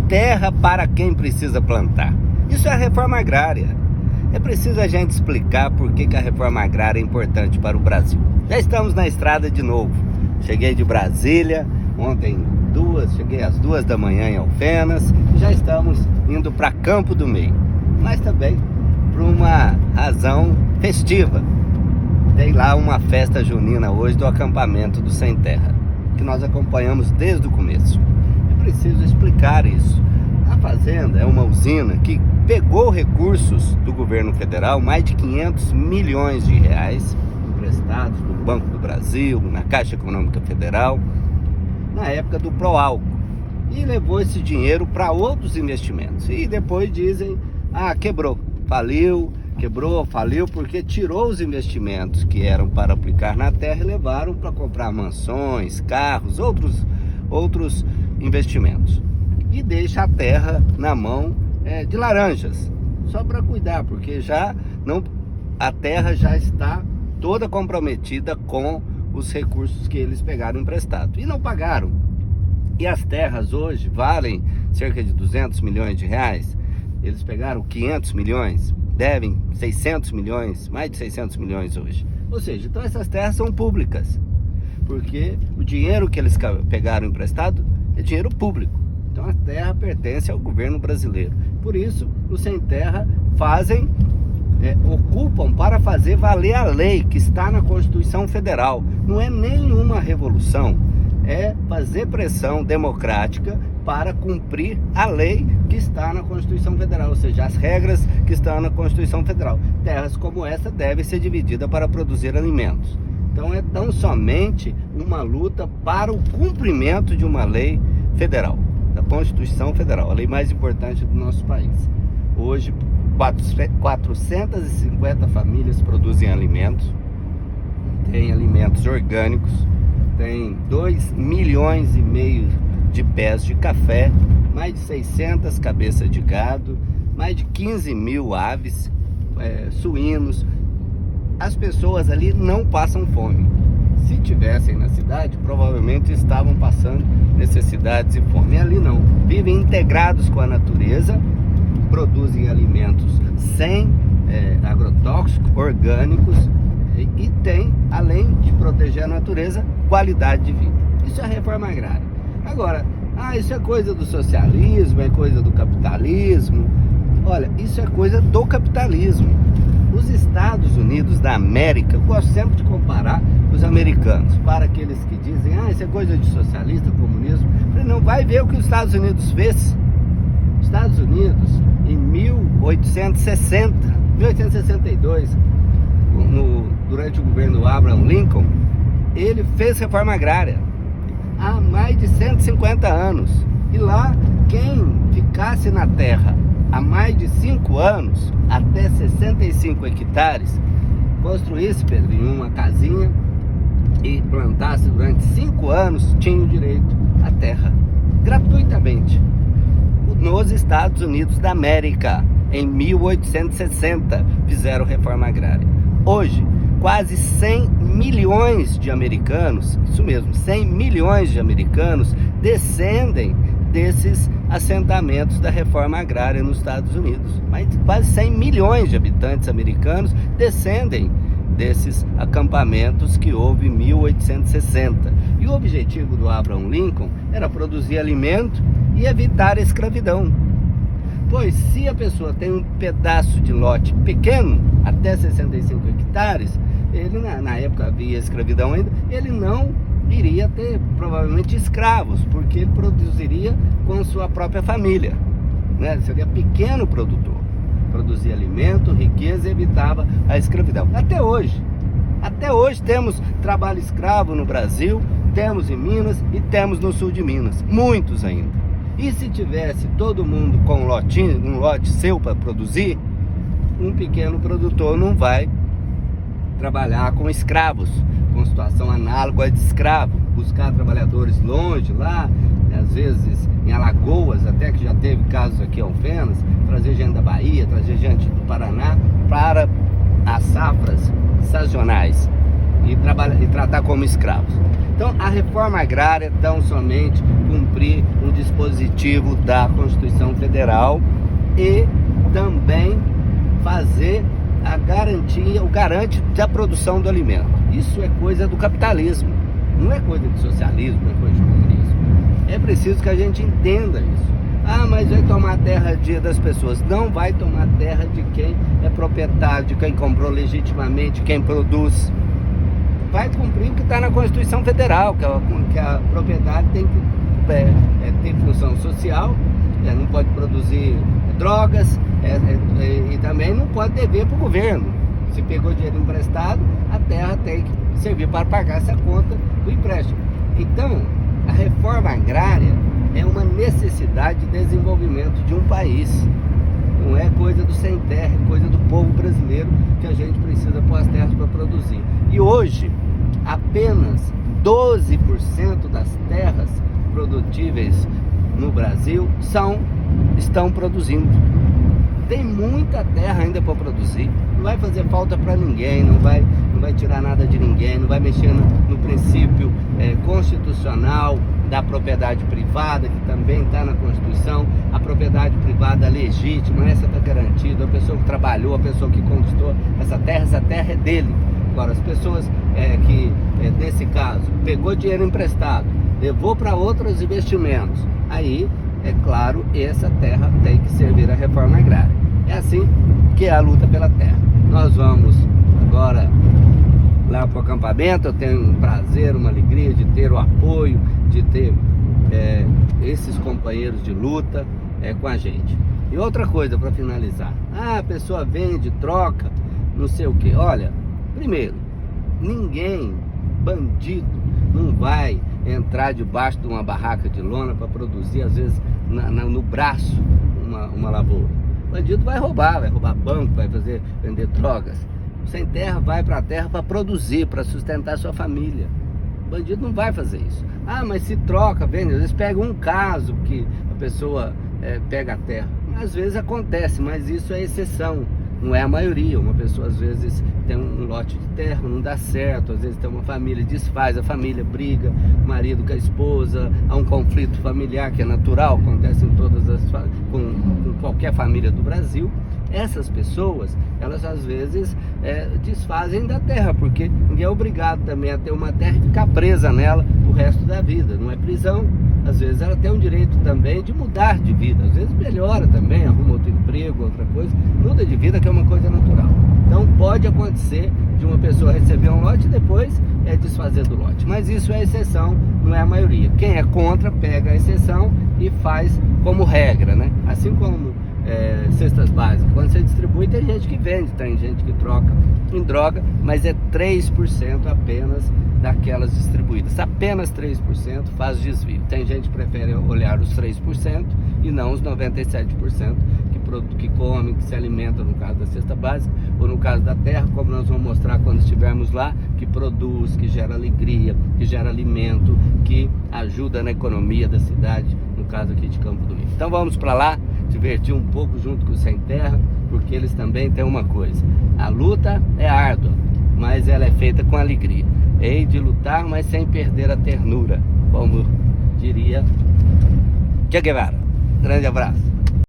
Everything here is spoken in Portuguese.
terra para quem precisa plantar. Isso é a reforma agrária. É preciso a gente explicar por que a reforma agrária é importante para o Brasil. Já estamos na estrada de novo. Cheguei de Brasília, ontem cheguei às 2 da manhã em Alfenas, e já estamos indo para Campo do Meio, mas também por uma razão festiva. Tem lá uma festa junina hoje do acampamento do Sem Terra, que nós acompanhamos desde o começo. É preciso explicar isso. A fazenda é uma usina que pegou recursos do governo federal, mais de 500 milhões de reais emprestados no Banco do Brasil, na Caixa Econômica Federal, na época do Proálcool, e levou esse dinheiro para outros investimentos. E depois dizem, quebrou, faliu, porque tirou os investimentos que eram para aplicar na terra e levaram para comprar mansões, carros, outros investimentos. E deixa a terra na mão de laranjas, só para cuidar, porque a terra já está toda comprometida com os recursos que eles pegaram emprestado e não pagaram. E as terras hoje valem cerca de 200 milhões de reais. Eles pegaram 500 milhões, devem 600 milhões, mais de 600 milhões hoje. Ou seja, então essas terras são públicas, porque o dinheiro que eles pegaram emprestado é dinheiro público. Então a terra pertence ao governo brasileiro. Por isso, os Sem Terra ocupam para fazer valer a lei que está na Constituição Federal. Não é nenhuma revolução, é fazer pressão democrática para cumprir a lei que está na Constituição Federal, ou seja, as regras que estão na Constituição Federal. Terras como essa devem ser divididas para produzir alimentos. Então é tão somente uma luta para o cumprimento de uma lei federal, da Constituição Federal, a lei mais importante do nosso país. Hoje, 450 famílias produzem alimentos, tem alimentos orgânicos, tem 2,5 milhões de pés de café, mais de 600 cabeças de gado, mais de 15 mil aves, suínos. As pessoas ali não passam fome. Se tivessem na cidade, provavelmente estavam passando necessidades e fome. E ali não, vivem integrados com a natureza, produzem alimentos sem agrotóxicos, orgânicos, e tem, além de proteger a natureza, qualidade de vida. Isso é a reforma agrária. Agora, isso é coisa do socialismo, é coisa do capitalismo. Olha, isso é coisa do capitalismo. Os Estados Unidos da América, eu gosto sempre de comparar os americanos, para aqueles que dizem, isso é coisa de socialista, comunismo. Eu falei, não, vai ver o que os Estados Unidos fez. Os Estados Unidos, em 1862, durante o governo do Abraham Lincoln, ele fez reforma agrária há mais de 150 anos. E lá, quem ficasse na terra há mais de 5 anos, até 65 hectares, construísse, Pedrinho, uma casinha e plantasse durante 5 anos, tinha o direito à terra, gratuitamente, nos Estados Unidos da América. Em 1860 fizeram reforma agrária. Hoje, quase 100 milhões de americanos, isso mesmo, 100 milhões de americanos descendem desses assentamentos da reforma agrária nos Estados Unidos. Mas quase 100 milhões de habitantes americanos descendem desses acampamentos que houve em 1860. E o objetivo do Abraham Lincoln era produzir alimento e evitar a escravidão. Pois se a pessoa tem um pedaço de lote pequeno, até 65 hectares, ele, na época havia escravidão ainda, ele não iria ter provavelmente escravos, porque ele produziria com sua própria família, né? Seria pequeno produtor, produzia alimento, riqueza e evitava a escravidão. Até hoje temos trabalho escravo no Brasil, temos em Minas e temos no sul de Minas, muitos ainda. E se tivesse todo mundo com um lote seu para produzir, um pequeno produtor não vai trabalhar com escravos, com situação análoga a de escravo, buscar trabalhadores longe lá, às vezes em Alagoas, até que já teve casos aqui em Alfenas, trazer gente da Bahia, trazer gente do Paraná para as safras sazonais. e tratar como escravos. Então, a reforma agrária é tão somente cumprir um dispositivo da Constituição Federal e também fazer a garantia, o garante da produção do alimento. Isso é coisa do capitalismo, não é coisa de socialismo, não é coisa de comunismo. É preciso que a gente entenda isso. Ah, mas vai tomar terra das pessoas. Não vai tomar terra de quem é proprietário, de quem comprou legitimamente, quem produz. Vai cumprir o que está na Constituição Federal, que a propriedade tem função social, não pode produzir drogas e também não pode dever para o governo. Se pegou dinheiro emprestado, a terra tem que servir para pagar essa conta do empréstimo. Então, a reforma agrária é uma necessidade de desenvolvimento de um país. Não é coisa do sem terra, é coisa do povo brasileiro que a gente precisa pôr as terras para produzir. E hoje, apenas 12% das terras produtíveis no Brasil estão produzindo. Tem muita terra ainda para produzir. Não vai fazer falta para ninguém, não vai tirar nada de ninguém, não vai mexer no princípio constitucional da propriedade privada, que também está na Constituição. A propriedade privada legítima, essa está garantida. A pessoa que trabalhou, a pessoa que conquistou essa terra é dele. Agora, as pessoas nesse caso, pegou dinheiro emprestado, levou para outros investimentos, aí, é claro, essa terra tem que servir à reforma agrária. É assim que é a luta pela terra. Nós vamos agora lá para o acampamento. Eu tenho um prazer, uma alegria de ter o apoio, de ter esses companheiros de luta com a gente. E outra coisa para finalizar: a pessoa vende, troca, não sei o que. Olha, primeiro, ninguém, bandido, não vai entrar debaixo de uma barraca de lona para produzir, às vezes, no braço, uma lavoura. O bandido vai roubar banco, vai vender drogas. O sem terra vai para a terra para produzir, para sustentar sua família. O bandido não vai fazer isso. Ah, mas se troca, vende. Às vezes pega um caso que a pessoa pega a terra. Às vezes acontece, mas isso é exceção, não é a maioria. Uma pessoa às vezes tem um lote de terra, não dá certo. Às vezes tem uma família, desfaz a família, briga, marido com a esposa, há um conflito familiar que é natural, acontece em com qualquer família do Brasil. Essas pessoas, elas às vezes desfazem da terra, porque ninguém é obrigado também a ter uma terra e ficar presa nela o resto da vida. Não é prisão. Às vezes ela tem um direito também de mudar de vida. Às vezes melhora também, arruma outro emprego, outra coisa. Muda de vida, que é uma coisa natural. Então pode acontecer de uma pessoa receber um lote e depois desfazer do lote. Mas isso é exceção, não é a maioria. Quem é contra pega a exceção e faz como regra, né? Assim como cestas básicas. Quando você distribui, tem gente que vende, tem gente que troca em droga, mas é 3% apenas daquelas distribuídas. Apenas 3% faz desvio. Tem gente que prefere olhar os 3% e não os 97% que come, que se alimenta, no caso da cesta básica, ou no caso da terra, como nós vamos mostrar quando estivermos lá, que produz, que gera alegria, que gera alimento, que ajuda na economia da cidade, no caso aqui de Campo do Rio. Então vamos para lá, divertir um pouco junto com o Sem Terra, porque eles também têm uma coisa: a luta é árdua, mas ela é feita com alegria. Hei de lutar, mas sem perder a ternura, como diria Che Guevara. Grande abraço.